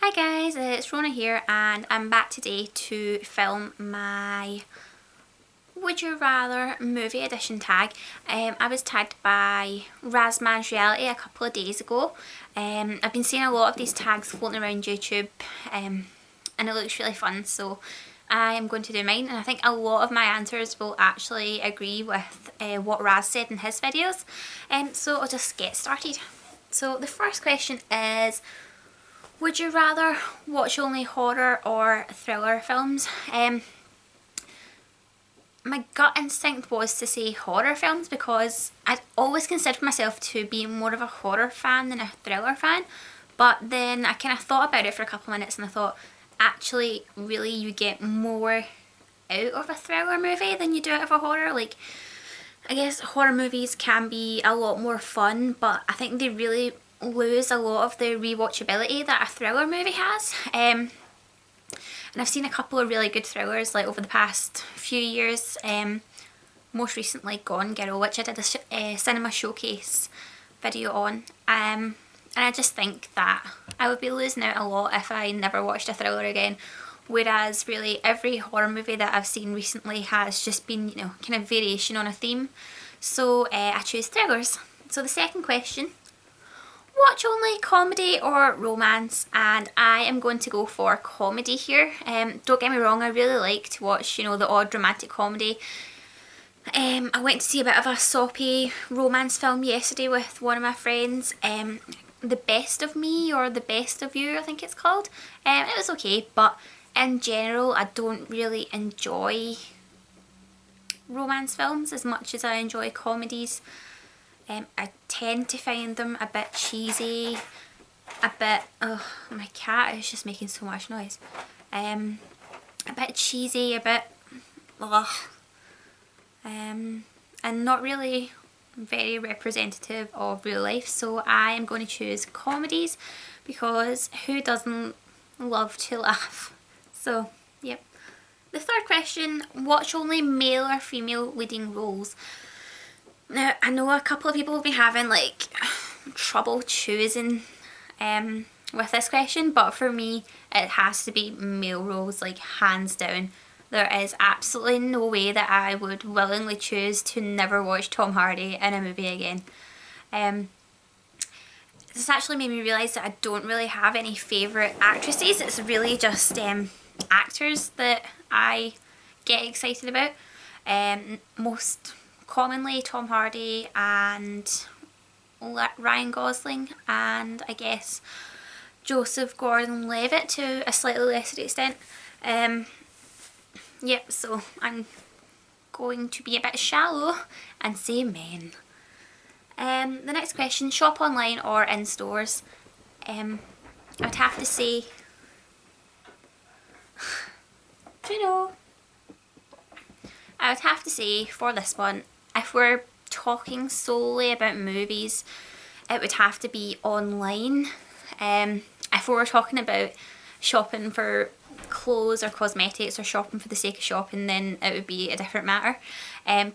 Hi guys, it's Rona here and I'm back today to film my Would You Rather movie edition tag. I was tagged by Razman's Reality a couple of days ago. I've been seeing a lot of these tags floating around YouTube and it looks really fun, so I am going to do mine, and I think a lot of my answers will actually agree with what Raz said in his videos. So I'll just get started. So the first question is, would you rather watch only horror or thriller films? My gut instinct was to say horror films because I'd always considered myself to be more of a horror fan than a thriller fan. But then I kind of thought about it for a couple of minutes and I thought, actually, really, you get more out of a thriller movie than you do out of a horror. Like, I guess horror movies can be a lot more fun, but I think they really lose a lot of the rewatchability that a thriller movie has. And I've seen a couple of really good thrillers like over the past few years. Most recently Gone Girl, which I did a cinema showcase video on. And I just think that I would be losing out a lot if I never watched a thriller again. Whereas really every horror movie that I've seen recently has just been, you know, kind of variation on a theme. So I choose thrillers. So the second question, watch only comedy or romance? And I am going to go for comedy here. Don't get me wrong, I really like to watch, you know, the odd romantic comedy. I went to see a bit of a soppy romance film yesterday with one of my friends. The Best of Me or The Best of You, I think it's called. It was okay, but in general I don't really enjoy romance films as much as I enjoy comedies. I tend to find them a bit cheesy, a bit, oh, my cat is just making so much noise. A bit cheesy, a bit, ugh, and not really very representative of real life. So I am going to choose comedies because who doesn't love to laugh? So, yep. The third question, watch only male or female leading roles. Now, I know a couple of people have been having like trouble choosing with this question, but for me it has to be male roles, like hands down. There is absolutely no way that I would willingly choose to never watch Tom Hardy in a movie again. This actually made me realise that I don't really have any favourite actresses. It's really just actors that I get excited about. Most commonly Tom Hardy and Ryan Gosling, and I guess Joseph Gordon-Levitt to a slightly lesser extent. Yep, so I'm going to be a bit shallow and say men. The next question, shop online or in stores? I'd have to say, do you know, I would have to say for this one, if we're talking solely about movies, it would have to be online. If we were talking about shopping for clothes or cosmetics or shopping for the sake of shopping, then it would be a different matter.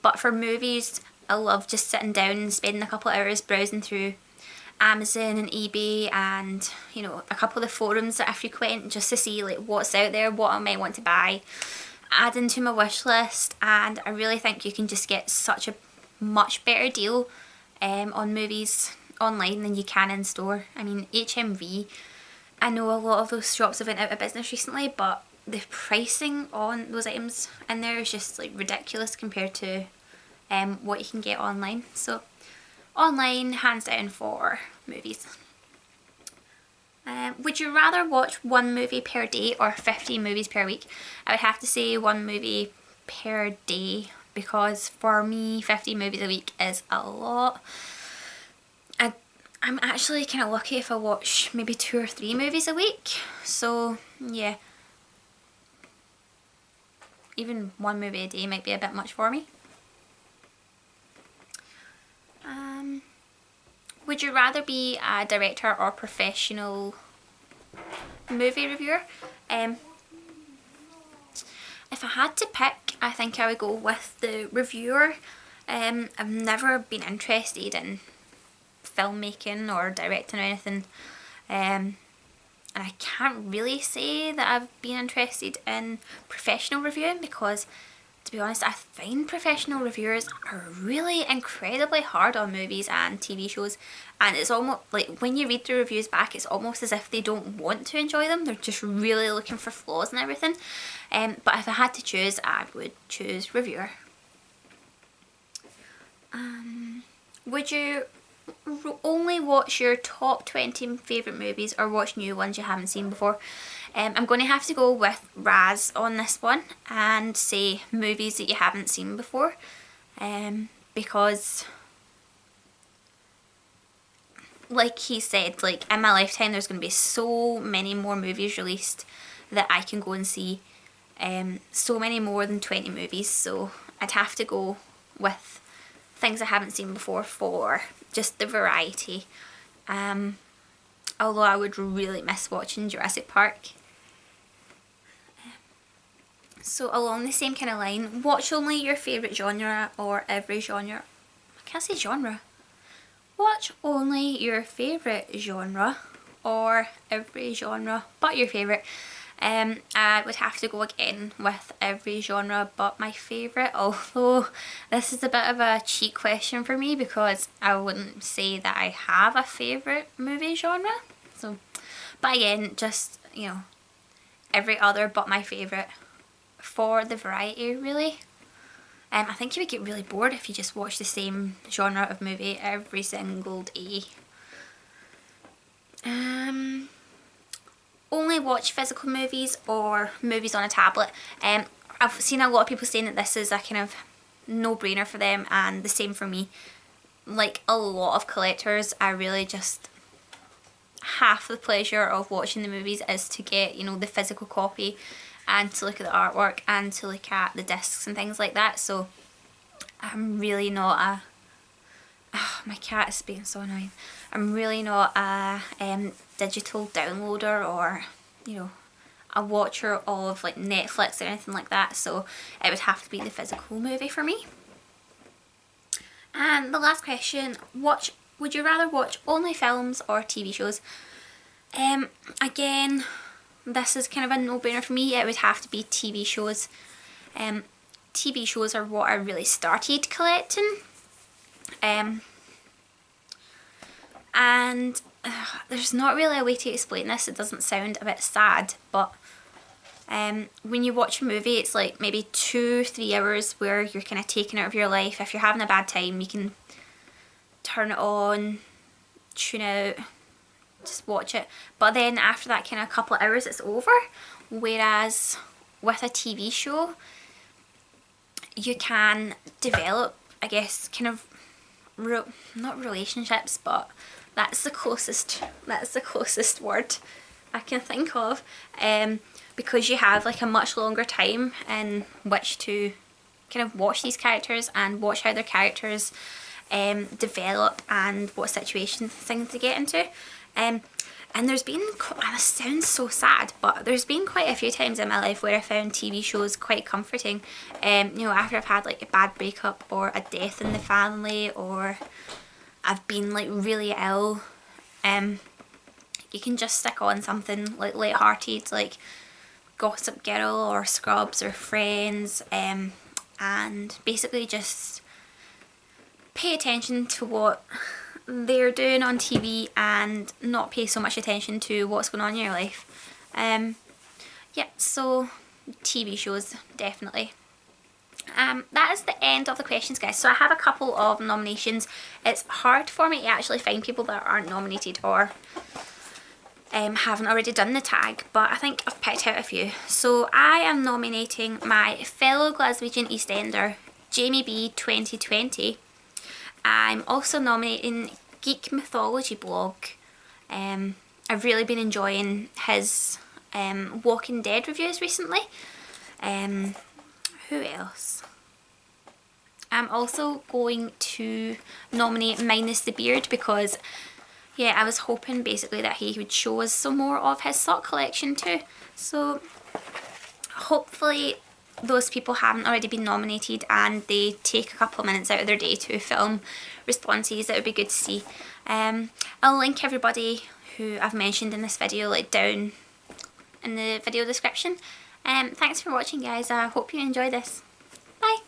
But for movies, I love just sitting down and spending a couple of hours browsing through Amazon and eBay and, you know, a couple of the forums that I frequent just to see like what's out there, what I might want to buy, add into my wish list. And I really think you can just get such a much better deal on movies online than you can in store. I mean, HMV, I know a lot of those shops have went out of business recently, but the pricing on those items in there is just like ridiculous compared to what you can get online. So online, hands down for movies. Would you rather watch one movie per day or 50 movies per week? I would have to say one movie per day because for me 50 movies a week is a lot. I'm actually kind of lucky if I watch maybe 2 or 3 movies a week. So yeah, even one movie a day might be a bit much for me. Would you rather be a director or professional movie reviewer? If I had to pick, I think I would go with the reviewer. I've never been interested in filmmaking or directing or anything. and I can't really say that I've been interested in professional reviewing because, to be honest, I find professional reviewers are really incredibly hard on movies and TV shows, and it's almost like when you read the reviews back, it's almost as if they don't want to enjoy them. They're just really looking for flaws and everything. But if I had to choose, I would choose reviewer. Would you only watch your top 20 favourite movies or watch new ones you haven't seen before? I'm going to have to go with Raz on this one and say movies that you haven't seen before, because like he said, like in my lifetime there's going to be so many more movies released that I can go and see, so many more than 20 movies, so I'd have to go with things I haven't seen before for just the variety. Although I would really miss watching Jurassic Park. So along the same kind of line, watch only your favourite genre or every genre. I can't say genre. Watch only your favourite genre or every genre but your favourite. I would have to go again with every genre but my favourite, although this is a bit of a cheat question for me because I wouldn't say that I have a favourite movie genre. So, but again, just, you know, every other but my favourite for the variety, really. I think you would get really bored if you just watch the same genre of movie every single day. Only watch physical movies or movies on a tablet. I've seen a lot of people saying that this is a kind of no-brainer for them, and the same for me. Like a lot of collectors, I really just, half the pleasure of watching the movies is to get, you know, the physical copy and to look at the artwork and to look at the discs and things like that. So I'm really not a, oh, my cat is being so annoying. I'm really not a digital downloader or, you know, a watcher of like Netflix or anything like that, so it would have to be the physical movie for me. And the last question, would you rather watch only films or TV shows? Again, this is kind of a no-brainer for me. It would have to be TV shows. TV shows are what I really started collecting. And there's not really a way to explain this. It doesn't sound a bit sad, but when you watch a movie, it's like maybe 2-3 hours where you're kind of taken out of your life. If you're having a bad time, you can turn it on, tune out, just watch it. But then after that kind of couple of hours, it's over. Whereas with a TV show, you can develop, I guess, kind of not relationships, but that's the closest word I can think of, because you have like a much longer time in which to kind of watch these characters and watch how their characters develop and what situations things they get into. And there's been, and it sounds so sad, but there's been quite a few times in my life where I found TV shows quite comforting. You know, after I've had like a bad breakup or a death in the family, or I've been like really ill, you can just stick on something like light-hearted, like Gossip Girl or Scrubs or Friends, and basically just pay attention to what they're doing on TV and not pay so much attention to what's going on in your life. Yeah, so TV shows, definitely. That is the end of the questions, guys. So I have a couple of nominations. It's hard for me to actually find people that aren't nominated or haven't already done the tag, but I think I've picked out a few. So I am nominating my fellow Glaswegian EastEnder, Jamie B 2020. I'm also nominating Geek Mythology Blog. I've really been enjoying his Walking Dead reviews recently. Who else? I'm also going to nominate Minus the Beard because, yeah, I was hoping basically that he would show us some more of his sock collection too. So hopefully those people haven't already been nominated and they take a couple of minutes out of their day to film responses. That would be good to see. I'll link everybody who I've mentioned in this video, like down in the video description. Thanks for watching, guys. I hope you enjoy this. Bye!